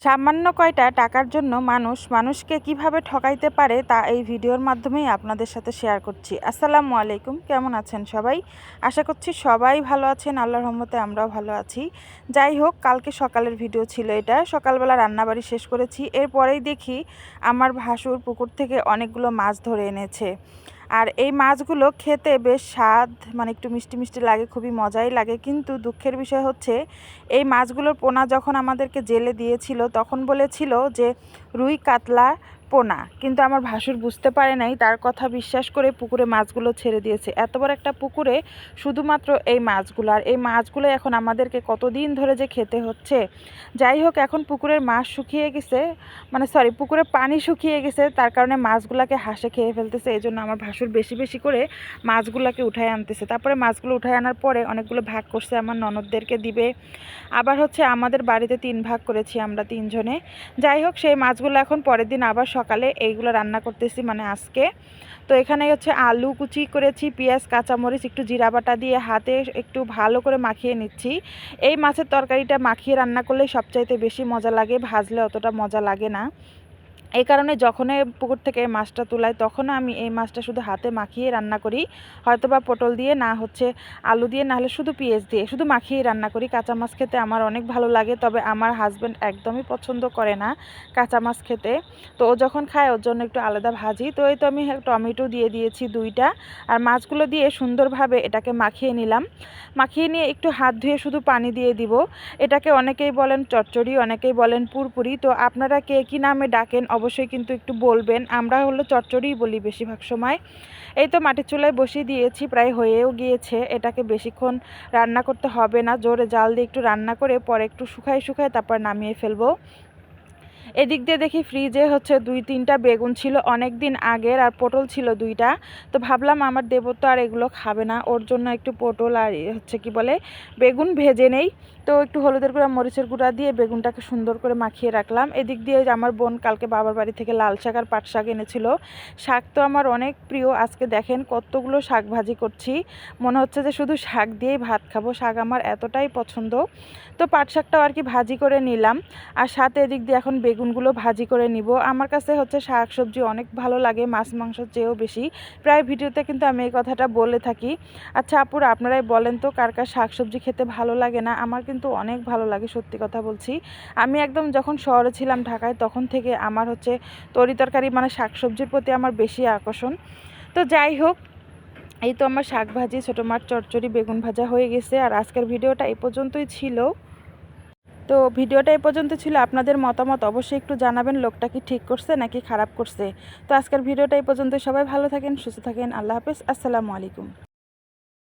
সামান্য কয়টা টাকার জন্য মানুষকে কিভাবে ঠকাইতে পারে তা এই ভিডিওর মাধ্যমেই আপনাদের সাথে শেয়ার করছি। আসসালামু আলাইকুম, কেমন আছেন সবাই? আশা করছি সবাই ভালো আছেন, আল্লাহর রহমতে আমরাও ভালো আছি। যাই হোক, কালকে সকালের ভিডিও ছিল এটা। সকালবেলা রান্নাবাড়ি শেষ করেছি, এরপরেই দেখি আমার ভাসুর পুকুর থেকে অনেকগুলো মাছ ধরে এনেছে। আর এই মাছগুলো খেতে বেশ স্বাদ, মানে একটু মিষ্টি মিষ্টি লাগে, খুবই মজাই লাগে। কিন্তু দুঃখের বিষয় হচ্ছে, এই মাছগুলোর পোনা যখন আমাদেরকে জেলে দিয়েছিল তখন বলেছিল যে রুই কাতলা পোনা, কিন্তু আমার ভাসুর বুঝতে পারে নাই, তার কথা বিশ্বাস করে পুকুরে মাছগুলো ছেড়ে দিয়েছে। এত বড় একটা পুকুরে শুধুমাত্র এই মাছগুলো, আর এই মাছগুলো এখন আমাদেরকে কতদিন ধরে যে খেতে হচ্ছে। যাই হোক, এখন পুকুরের মাছ শুকিয়ে গেছে, মানে সরি, পুকুরে পানি শুকিয়ে গেছে, তার কারণে মাছগুলোকে হাঁসে খেয়ে ফেলতেছে। এই জন্য আমার ভাসুর বেশি বেশি করে মাছগুলোকে উঠায় আনতেছে। তারপরে মাছগুলো উঠায় আনার পরে অনেকগুলো ভাগ করছে, আমার ননদদেরকে দিবে। আবার হচ্ছে আমাদের বাড়িতে 3 ভাগ করেছি আমরা 3 জনে। যাই হোক, সেই মাছগুলো এখন পরের দিন আবার সকালে এইগুলো রান্না করতেছি, মানে আজকে। তো এখানে হচ্ছে আলু কুচি করেছি, পেঁয়াজ, কাঁচামরিচ, একটু জিরা বাটা দিয়ে হাতে একটু ভালো করে মাখিয়ে নিচ্ছি। এই মাছের তরকারিটা মাখিয়ে রান্না করলে সবচাইতে বেশি মজা লাগে, ভাজলে অতটা মজা লাগে না। এই কারণে যখনই পুকুর থেকে মাছটা তুলাই তখনও আমি এই মাছটা শুধু হাতে মাখিয়ে রান্না করি, হয়তো বা পটল দিয়ে, না হচ্ছে আলু দিয়ে, না হলে শুধু পেঁয়াজ দিয়ে শুধু মাখিয়ে রান্না করি। কাঁচা মাছ খেতে আমার অনেক ভালো লাগে, তবে আমার হাজব্যান্ড একদমই পছন্দ করে না কাঁচা মাছ খেতে। তো ও যখন খায় ওর জন্য একটু আলাদা ভাজি। তো এই তো আমি টমেটো দিয়ে দিয়েছি 2টা, আর মাছগুলো দিয়ে সুন্দরভাবে এটাকে মাখিয়ে নিলাম। মাখিয়ে নিয়ে একটু হাত ধুয়ে শুধু পানি দিয়ে দিব। এটাকে অনেকেই বলেন চচ্চড়ি, অনেকেই বলেন পুরপুরি। তো আপনারা কে কী নামে ডাকেন অবশ্যই কিন্তু একটু বলবেন। আমরা হলো চচ্চড়িই বলি বেশিরভাগ সময়। এই তো মাটির চুলায় বসিয়ে দিয়েছি, প্রায় হয়েও গিয়েছে। এটাকে বেশিক্ষণ রান্না করতে হবে না, জোরে জাল দিয়ে একটু রান্না করে পরে একটু শুকায় শুকায় তারপর নামিয়ে ফেলবো। এদিক দিয়ে দেখি ফ্রিজে হচ্ছে 2-3টা বেগুন ছিল অনেক দিন আগের, আর পটল ছিল 2টা। তো ভাবলাম আমার দেবর তো আর এগুলো খাবে না, ওর জন্য একটু পটল আর হচ্ছে কি বলে বেগুন ভেজে নেই। তো একটু হলুদের গুঁড়া, মরিচের গুঁড়া দিয়ে বেগুনটাকে সুন্দর করে মাখিয়ে রাখলাম। এদিক দিয়ে আমার বোন কালকে বাবার বাড়ি থেকে লাল শাক আর পাট শাক এনেছিল। শাক তো আমার অনেক প্রিয়। আজকে দেখেন কতগুলো শাক ভাজি করছি, মনে হচ্ছে যে শুধু শাক দিয়েই ভাত খাবো। শাক আমার এতটাই পছন্দ। তো পাট শাকটাও আর কি ভাজি করে নিলাম, আর সাথে এদিক দিয়ে এখন বেগুনগুলো ভাজি করে নিব। আমার কাছে হচ্ছে শাক সবজি অনেক ভালো লাগে, মাছ মাংসর চেয়েও বেশি। প্রায় ভিডিওতে কিন্তু আমি এই কথাটা বলে থাকি। আচ্ছা আপুরা, আপনারাই বলেন তো কার কার শাক সবজি খেতে ভালো লাগে না? আমার কিন্তু অনেক ভালো লাগে, সত্যি কথা বলছি। আমি একদম যখন শহরে ছিলাম ঢাকায়, তখন থেকে আমার হচ্ছে তরি তরকারি, মানে শাক সবজির প্রতি আমার বেশি আকর্ষণ। তো যাই হোক, এই তো আমার শাক ভাজি, ছোটো মাছ চচ্চড়ি, বেগুন ভাজা হয়ে গেছে। আর আজকের ভিডিওটা এই পর্যন্তই ছিল। তো ভিডিওটা এই পর্যন্ত ছিল। আপনাদের মতামত অবশ্যই একটু জানাবেন, লোকটা কি ঠিক করছে নাকি খারাপ করছে। তো আজকের ভিডিওটা এই পর্যন্ত। সবাই ভালো থাকেন, সুস্থ থাকেন, আল্লাহ হাফেজ, আসসালামু আলাইকুম।